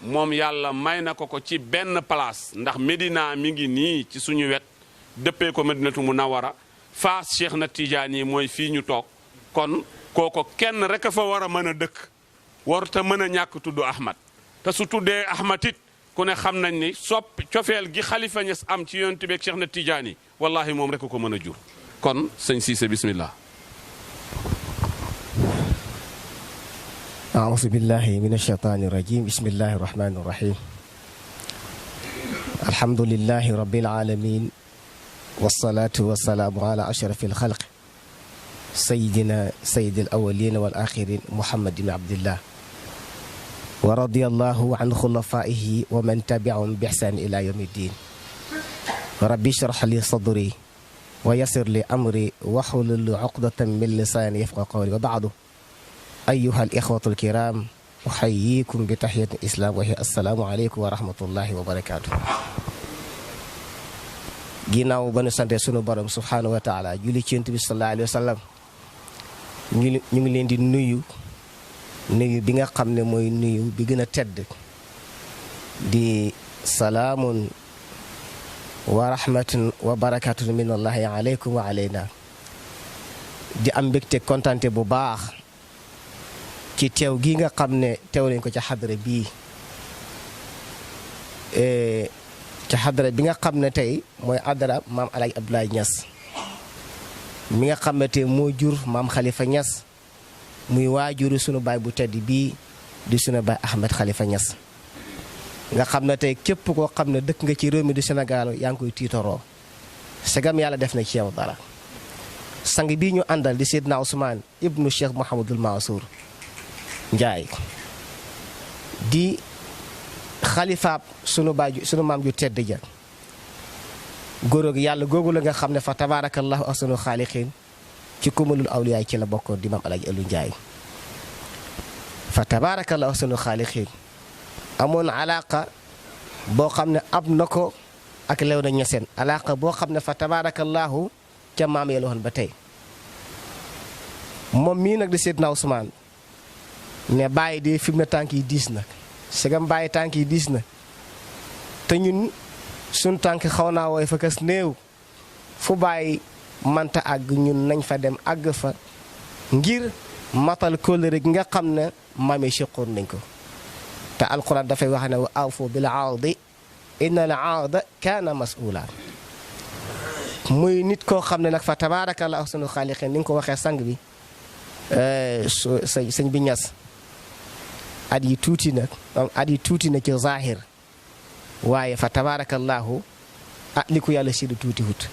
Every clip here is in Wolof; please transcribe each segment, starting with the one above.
moom yàlla may na ko ci benn place ndax Medina mi ngi nii ci suñu wet dëppee ko Madinatu Munawwara Faas Cheikh na Tidiane yi mooy fii ñu toog kon kooko kenn rek a fa war a mën a dëkk warta mën a ñàkk tudd Ahmad te su tuddee Ahmad it ku ne xam nañ ni cofeel gi Xalifa Ñas am ci yonent bi ak Cheikh na Tidiane yi wallahi moom rek ko mën a jur kon sëñ Cissé bismillah. أعوذ بالله من الشيطان الرجيم بسم الله الرحمن الرحيم الحمد لله رب العالمين والصلاة والسلام على أشرف الخلق سيدنا سيد الأولين والآخرين محمد بن عبد الله ورضي الله عن خلفائه ومن تبعهم بإحسان إلى يوم الدين ربي اشرح لي صدري ويسر لي أمري واحلل عقدة من لساني يفقهوا قولي وبعده أيها الإخوة الكرام أحييكم بتحية الإسلام وهي السلام عليكم ورحمة الله وبركاته ginnaaw ba nu sante sunu borom subhanahu wa taala julli ci Yonent bi sallallahu alayhi wa sallam ñu ngi leen di nuyu bi nga xam ne mooy nuyu bi gën a tedd di salaamun wa rahmatun wa barakatun min allahi aleykum wa aleyna di am mbégte kontante bu baax ci teew gi nga xam ne teew nañ ko ca xadara bii ca xadara bi nga xam ne tey mooy adara maam Alaaji Abdoulaye Niass mi nga xam ne tey moo jur maam Khalifa Niass muy waajuru sunu baay bu tedd bii di sunu baay Ahmed Khalifa Niass nga xam ne tey képp koo xam ne dëkk nga ci réew mi du Sénégal yaa ngi koy tiitaroo segam yàlla def na ci yow dara sang bii ñu àndal di Seydina Ousmane ibnu Cheikh Mouhamadul Mansour Njaay di xalifaab sunu baay sunu maam ju tedd ja góor gi yàlla googu la nga xam ne fa tabaarakallahu ahsanu xaaliqiin ci kumalul awliyaay ci la bokkoon di maam Alaaji Elu Njaay fa tabaarakallahu ahsanu xaaliqiin amoon alaaqa boo xam ne am na ko ak Léona Niassène alaaqa boo xam ne fa tabaarakallahu ca maam yee la woon ba tey moom mii nag di Seydina Ousmane ne bàyyi de fi mu ne tànk yi diis na segam bàyyi tànk yi diis na te ñun suñ tànk xaw naa wooy fa kas néew fu bàyyi manta àgg ñun nañ fa dem àgg fa ngir matal kóllëre gi nga xam ne maam yi séqoon nañ ko te alquran dafay wax ne wa awfu bil aahdi inna al aahda kaana mas'uula muy nit koo xam ne nag fa tabaarakallahu ahsanul xaaliqiin ni nga ko waxee sang bi sëñ bi Ñas at yi tuuti na ci zahir waaye fa tabaarakallahu li ko yàlla séddu tuuti wut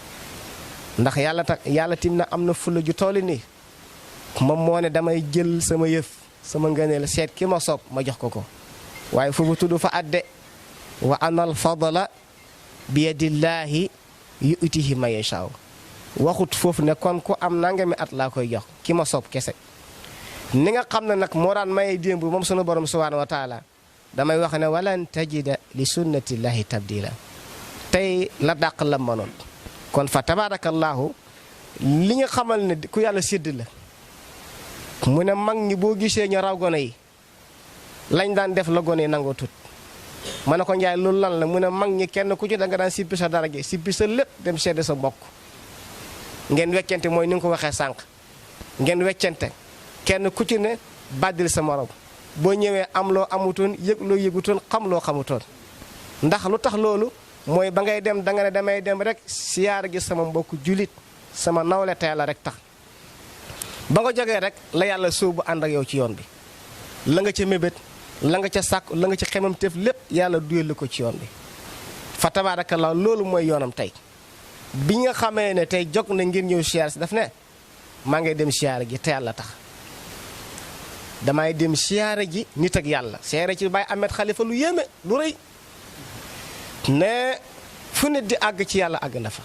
ndax yàlla tim na am na fulla ju tooli nii moom moo ne damay jël sama yëf sama ngëneel seet ki ma soob ma jox ko waaye fu mu tudd fa adde wa anal fadla bi yadillaahi yu'tihi man yashaa waxut foofu ne kon ku am nangami at laa koy jox ki ma soob kese ni nga xam ne nag moo daan maye démb moom sunu borom subhaanahu wa taala damay wax ne walan tajida li sunnatillahi tabdila tey la dàq la mënoon kon fa tabaarakallahu li nga xamal ne ku yàlla sédd la mu ne mag ñi boo gisee ñu raw gone yi lañ daan def la gone yi nangoo tut ma ne ko njaay loolu lan la mu ne mag ñi kenn ku ci da nga daan sippi sa dara gi sippi sa lépp dem sedde sa mbokk ngeen weccante mooy ni nga ko waxee sànq ngeen weccante kenn ku ci ne bàddil sa morom boo ñëwee am loo amutoon yëg loo yëgutoon xam loo xamutoon ndax lu tax loolu mooy ba ngay dem da nga ne damay dem rek siyaar gi sama mbokk julit sama nawle tey la rek tax ba nga jógee rek la yàlla sóobu ànd ak yow ci yoon bi la nga ca mébét la nga ca sàkk la nga ca xemam teef lépp yàlla duyal ko ci yoon bi fa tabaarakallaa loolu mooy yoonam tey bi nga xamee ne tey jog na ngir ñëw siyaar si daf ne maa ngay dem siyaara ji te yàlla tax damay dem siyaara ji nit ak yàlla siyaara ci Baay Ahmed Khalifa lu yéeme lu rëy ne fu nit di àgg ci yàlla àgg na fa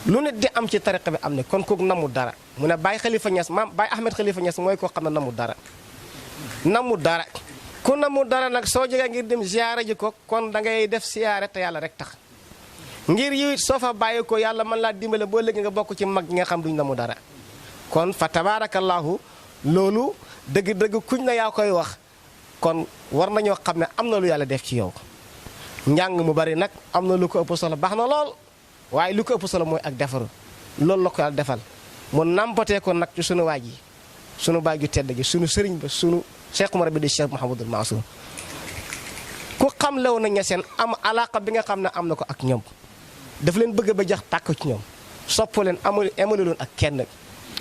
lu nit di am ci tariqa bi am ne kon kooku namu dara mu ne Baay Khalifa Niass maam Baay Ahmed Khalifa Niass mooy koo xam ne namu dara ku namu dara nag soo jógee ngir dem siyaara ji ko kon da ngay def siyaare te yàlla rek tax ngir yiw soo fa bàyyi ko yàlla mën laa dimbale boo léegi nga bokk ci mag ñi nga xam duñ namu dara kon fa tabaarakallaahu loolu dëgg-dëgg kuñ na yaa koy wax kon war nañoo xam ne am na lu yàlla def ci yow njàng mu bari nag am na lu ko ëpp solo baax na lool waaye lu ko ëpp solo mooy ak defaru loolu la ko yàlla defal mu nampatee ko nag ci sunu waaj yi sunu baay ju tedd gi sunu sëriñ ba sunu Cheikh Umar bi di Cheikh Mouhamadul Mansour ku xam lew na ñaseen am alaaka bi nga xam ne am na ko ak ñoom daf leen bëgg ba jax tàkk ci ñoom sopp leen amul loon ak kenn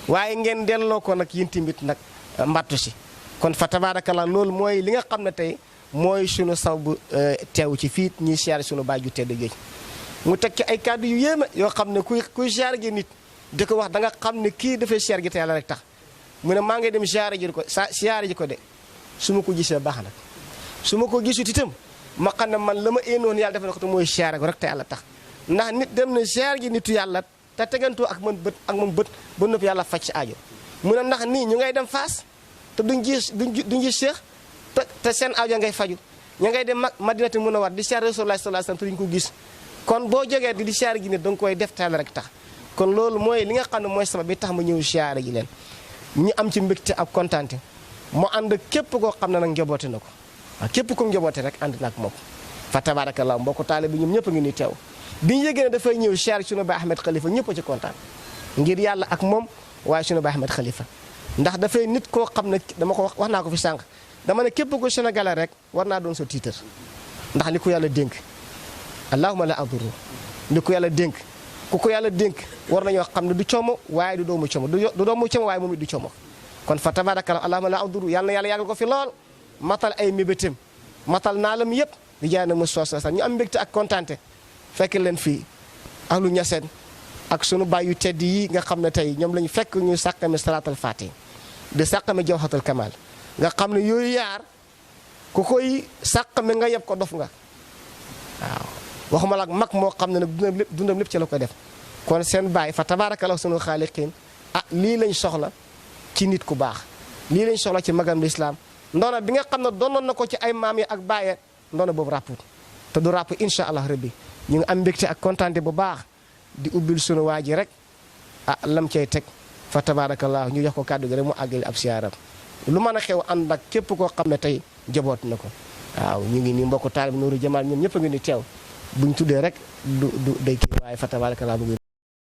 waaye ngeen delloo ko nag yéen tamit nag mbattu si kon fa tabaarakallaa loolu mooy li nga xam ne tey mooy sunu saw bu teew ci fii ñuy siyaare sunu baay ju tedd géej mu teg ci ay kàddu yu yéeme yoo xam ne kuy siyaare gi nit di ko wax da nga xam ne kii dafay siyaare gi te yàlla rek tax mu ne maa ngi dem siyaare ji ko siyaare ji ko de su ma ko gisee baax nag su ma ko gisut itam ma xam ne man la ma éenoon yàlla def na ko te mooy siyaare ko rek te yàlla tax ndax nit dem na siyaare ji nitu yàlla te tegantoo ak man bët ba noppi yàlla faj ci aajo mu ne ndax nii ñu ngay dem faas te duñ gis Cheikh te seen aajo ngay faju ña ngay dem Madinatu Munawwara di siyaare Rasulullah sallallahu alayhi wasallam te duñ ko gis kon boo jógee di siyaare ji nit da nga koy def te yàlla rek tax kon loolu mooy li nga xam ne mooy sabab bi tax ma ñëw siyaare ji leen ñu am ci mbégte ak kontaante mu ànd képp koo xam ne nag njaboote na ko waaw képp ku njaboote rek ànd na ak moom fa tabarakallah mbokku taale bi ñoom ñëpp a ngi ni teew bi ñu yëgee ne dafay ñëw siyaare sunu baay Ahmed Khalifa ñëpp a ci kontaan ngir yàlla ak moom waaye sunu baay Ahmed Khalifa ndax dafay nit koo xam ne dama ko wax naa ko fi sànq dama ne képp ko Sénégalais rek war naa doon sa tiitar ndax li ko yàlla dénk allahumma la aduru li ko yàlla dénk ku ko yàlla dénk war nañoo xam ne du coomo waaye du doomu coomo du doomu coomo waaye moom it du coomo kon fa tabarakallah allahumma la aduru yàlla na yàlla yàggal ko fi lool matal ay mébétam matal naalam yëpp di jaay na mu soos na ñu am mbégte ak kontaante fekk leen fii ahlu ñaseen ak sunu baay yu tedd yi nga xam ne tey ñoom lañu fekk ñu sàqami salaatal faatih di sàqami jawhatul kamal nga xam ne yooyu yaar ku koy sàqami nga yeb ko dof nga waaw waxuma la ak mag moo xam ne nag dundam lépp ci la koy def kon seen baay fa tabarakallah sunu xaaliqiin lii lañ soxla ci nit ku baax lii lañ soxla ci magam lislaam ndoona bi nga xam ne doonoon na ko ci ay maam yi ak baaye ndoona boobu ràpput te du ràpp insha allah rabbi ñu ngi am mbégte ak kontaante bu baax di ubbil sunu waa ji rek lam cay teg fa tabarakallah ñu jox ko kàddu gi rek mu àggali ab siyaaram lu mën a xew ànd ak képp koo xam ne tey jaboot na ko waaw ñu ngi nii mbokku taal bi Nuuru Jamaal ñoom ñëpp a ngi ni teew buñ tuddee rek du day kii waaye fa tabarakallah mu ngi